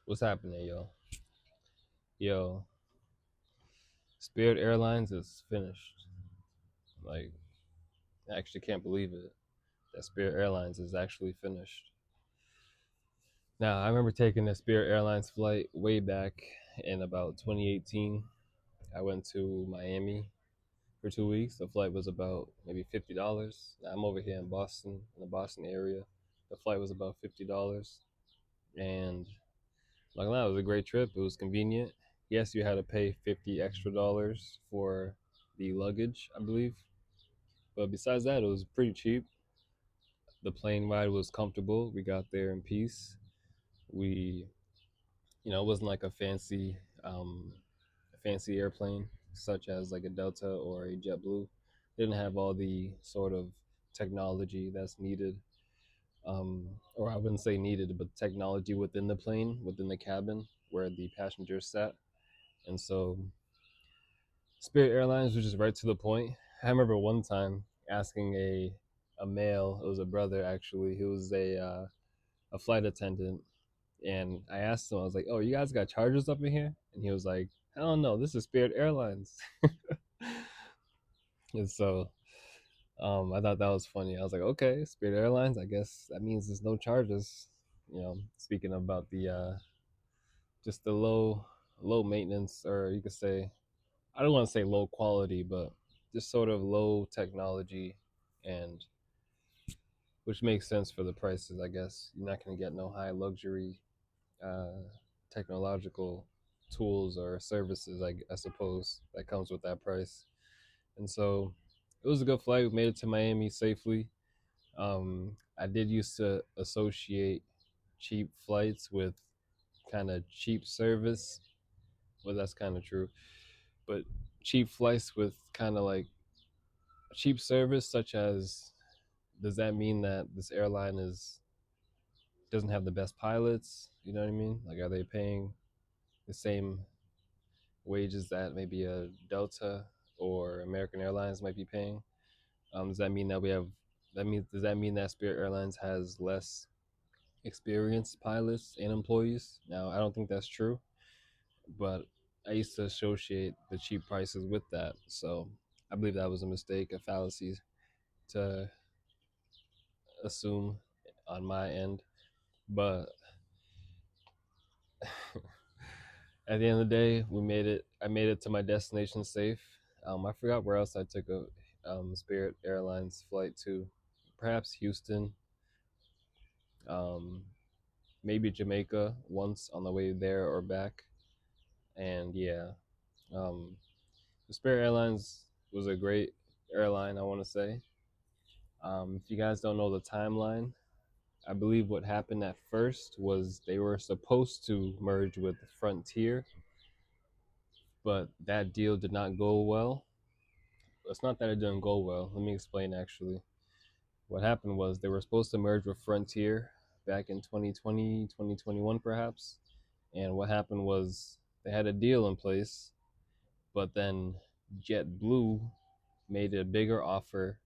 What's happening, yo? Yo, Spirit Airlines is finished. Like, I actually can't believe it that Spirit Airlines is actually finished. Now, I remember taking a Spirit Airlines flight way back in about 2018. I went to Miami for 2 weeks. The flight was about maybe $50. Now, I'm over here in Boston, in the Boston area. The flight was about $50. And like that, it was a great trip. It was convenient. Yes, you had to pay 50 extra dollars for the luggage, I believe. But besides that, it was pretty cheap. The plane ride was comfortable. We got there in peace. We, it wasn't like a fancy airplane such as like a Delta or a JetBlue. Didn't have all the sort of technology that's needed, or I wouldn't say needed, but technology within the plane, within the cabin where the passengers sat. And so Spirit Airlines was just right to the point. I remember one time asking a male, it was a brother actually, he was a flight attendant, and I asked him, I was like, "Oh, you guys got chargers up in here?" And he was like, "I don't know, this is Spirit Airlines." And so I thought that was funny. I was like, "Okay, Spirit Airlines, I guess that means there's no charges." Speaking about the just the low maintenance, or you could say, I don't want to say low quality, but just sort of low technology, and which makes sense for the prices, I guess. You're not going to get no high luxury uh, technological tools or services, I suppose, that comes with that price. And so it was a good flight. We made it to Miami safely. I did used to associate cheap flights with kind of cheap service. Well, that's kind of true. But cheap flights with kind of like cheap service, such as, does that mean that this airline is doesn't have the best pilots? You know what I mean? Like, are they paying the same wages that maybe a Delta or American Airlines might be paying? Does that mean that we have that means does that mean that Spirit Airlines has less experienced pilots and employees? Now, I don't think that's true, but I used to associate the cheap prices with that. So I believe that was a mistake, a fallacy to assume on my end. But at the end of the day, we made it. I made it to my destination safe. I forgot where else I took a Spirit Airlines flight to. Perhaps Houston, um, maybe Jamaica once on the way there or back. And yeah, um, Spirit Airlines was a great airline, I want to say. If you guys don't know the timeline, I believe what happened at first was they were supposed to merge with Frontier, but that deal did not go well. It's not that it didn't go well. Let me explain actually. What happened was they were supposed to merge with Frontier back in 2020, 2021 perhaps. And what happened was they had a deal in place, but then JetBlue made a bigger offer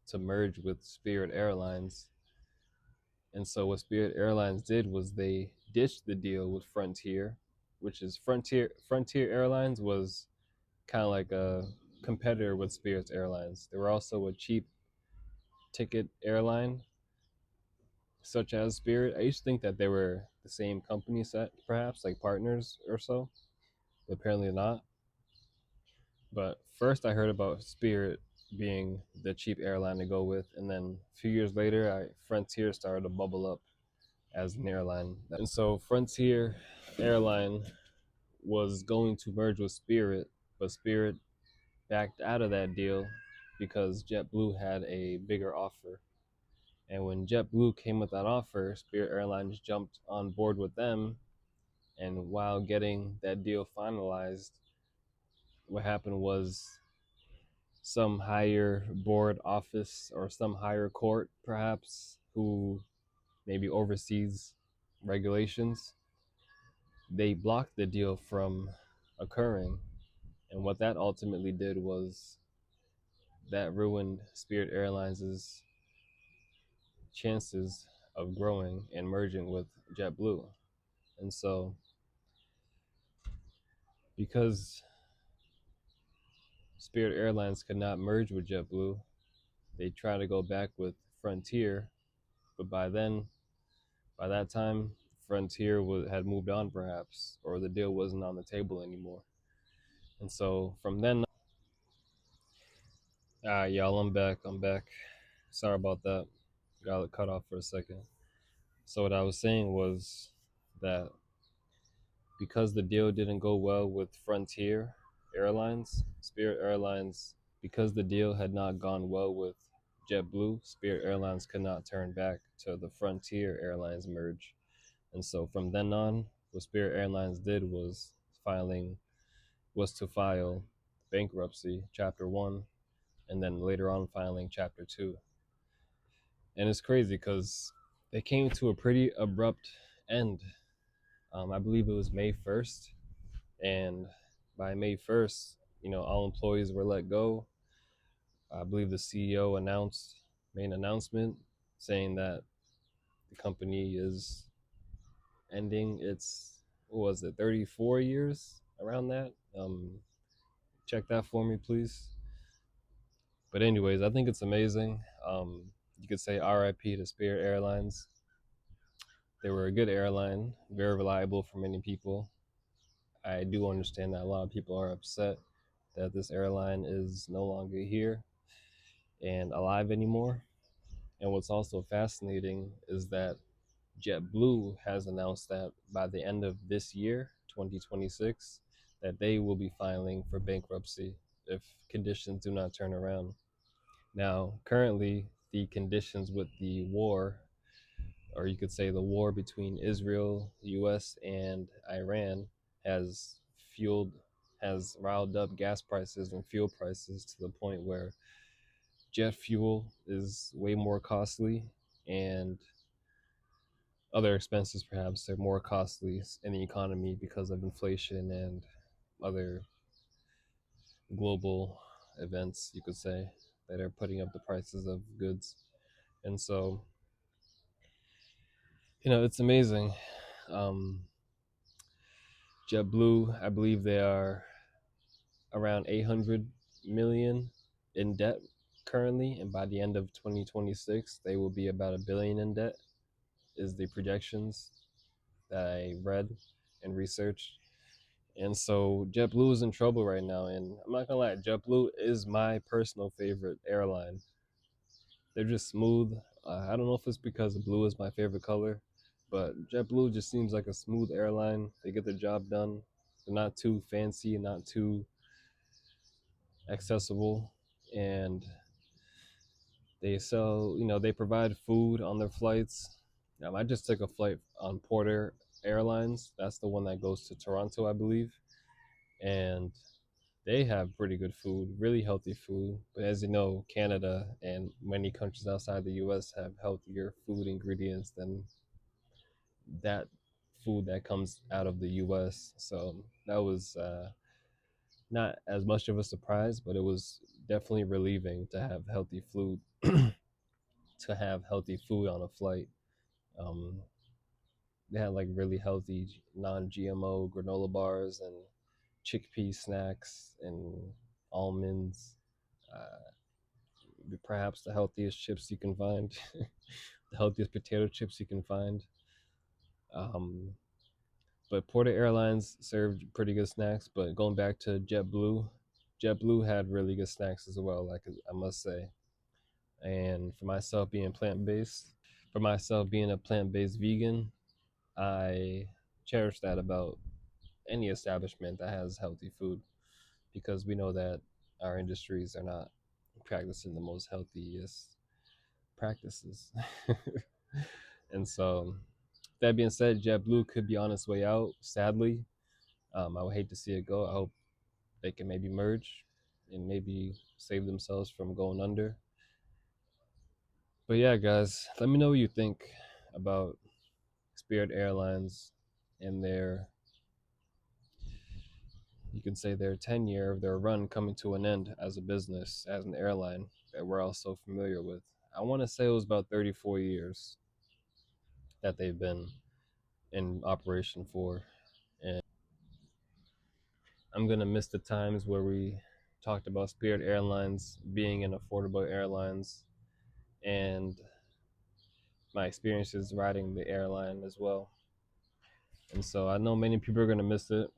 to merge with Spirit Airlines. And so what Spirit Airlines did was they ditched the deal with Frontier, which is Frontier Airlines was kind of like a competitor with Spirit Airlines. They were also a cheap ticket airline, such as Spirit. I used to think that they were the same company set, perhaps like partners or so, but apparently not. But first, I heard about Spirit being the cheap airline to go with, and then a few years later, Frontier started to bubble up as an airline. And so Frontier Airline was going to merge with Spirit, but Spirit backed out of that deal because JetBlue had a bigger offer. And when JetBlue came with that offer, Spirit Airlines jumped on board with them. And while getting that deal finalized, what happened was some higher board office or some higher court, perhaps, who maybe oversees regulations, they blocked the deal from occurring. And what that ultimately did was that ruined Spirit Airlines' chances of growing and merging with JetBlue. And so because Spirit Airlines could not merge with JetBlue, they tried to go back with Frontier, but by that time, Frontier had moved on, perhaps, or the deal wasn't on the table anymore. And so from then, y'all, I'm back. I'm back. Sorry about that. Got cut off for a second. So what I was saying was that because the deal didn't go well with Frontier Airlines, Spirit Airlines, because the deal had not gone well with JetBlue, Spirit Airlines could not turn back to the Frontier Airlines merge. And so from then on, what Spirit Airlines did was to file bankruptcy, Chapter 1, and then later on filing Chapter 2. And it's crazy because they came to a pretty abrupt end. I believe it was May 1st, and by May 1st, all employees were let go. I believe the CEO made an announcement saying that the company is ending its, what was it, 34 years, around that. Check that for me, please. But anyways, I think it's amazing. You could say RIP to Spirit Airlines. They were a good airline, very reliable for many people. I do understand that a lot of people are upset that this airline is no longer here and alive anymore. And what's also fascinating is that JetBlue has announced that by the end of this year, 2026, that they will be filing for bankruptcy if conditions do not turn around. Now, currently, the conditions with the war, or you could say the war between Israel, US, and Iran, has fueled, has riled up gas prices and fuel prices to the point where jet fuel is way more costly, and other expenses perhaps are more costly in the economy because of inflation and other global events, you could say, that are putting up the prices of goods. And so, it's amazing. Um, JetBlue, I believe they are around 800 million in debt currently, and by the end of 2026, they will be about a billion in debt, is the projections that I read and researched. And so JetBlue is in trouble right now. And I'm not gonna lie, JetBlue is my personal favorite airline. They're just smooth. I don't know if it's because blue is my favorite color, but JetBlue just seems like a smooth airline. They get the job done. They're not too fancy, not too accessible, and they provide food on their flights. I just took a flight on Porter Airlines. That's the one that goes to Toronto, I believe, and they have pretty good food, really healthy food. But as you know, Canada and many countries outside the US have healthier food ingredients than that food that comes out of the US. So that was not as much of a surprise, but it was definitely relieving to have healthy food, to have healthy food on a flight. Um, they had like really healthy non-GMO granola bars and chickpea snacks and almonds. Uh, Perhaps the healthiest chips you can find, the healthiest potato chips you can find. Um, but Porter Airlines served pretty good snacks. But going back to JetBlue, JetBlue had really good snacks as well, like I must say. And for myself being a plant-based vegan, I cherish that about any establishment that has healthy food, because we know that our industries are not practicing the most healthiest practices. And so, that being said, JetBlue could be on its way out, sadly. I would hate to see it go. I hope they can maybe merge and maybe save themselves from going under. But yeah, guys, let me know what you think about Spirit Airlines and you can say their tenure of their run coming to an end as a business, as an airline that we're all so familiar with. I want to say it was about 34 years that they've been in operation for. And I'm gonna miss the times where we talked about Spirit Airlines being an affordable airlines and my experiences riding the airline as well. And so I know many people are gonna miss it.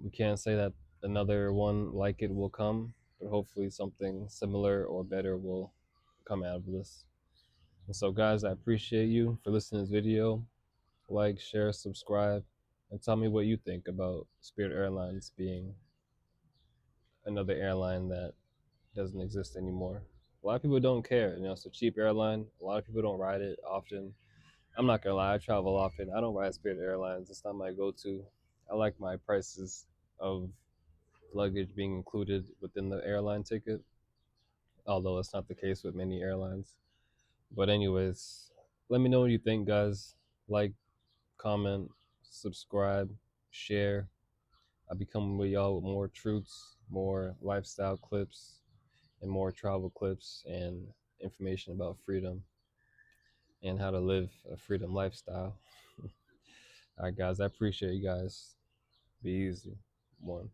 We can't say that another one like it will come, but hopefully something similar or better will come out of this. And so, guys, I appreciate you for listening to this video. Like, share, subscribe, and tell me what you think about Spirit Airlines being another airline that doesn't exist anymore. A lot of people don't care. It's a cheap airline. A lot of people don't ride it often. I'm not gonna lie, I travel often. I don't ride Spirit Airlines. It's not my go-to. I like my prices of luggage being included within the airline ticket, although it's not the case with many airlines. But anyways, let me know what you think, guys. Like, comment, subscribe, share. I become with y'all with more truths, more lifestyle clips, and more travel clips and information about freedom and how to live a freedom lifestyle. All right, guys, I appreciate you guys. Be easy. One.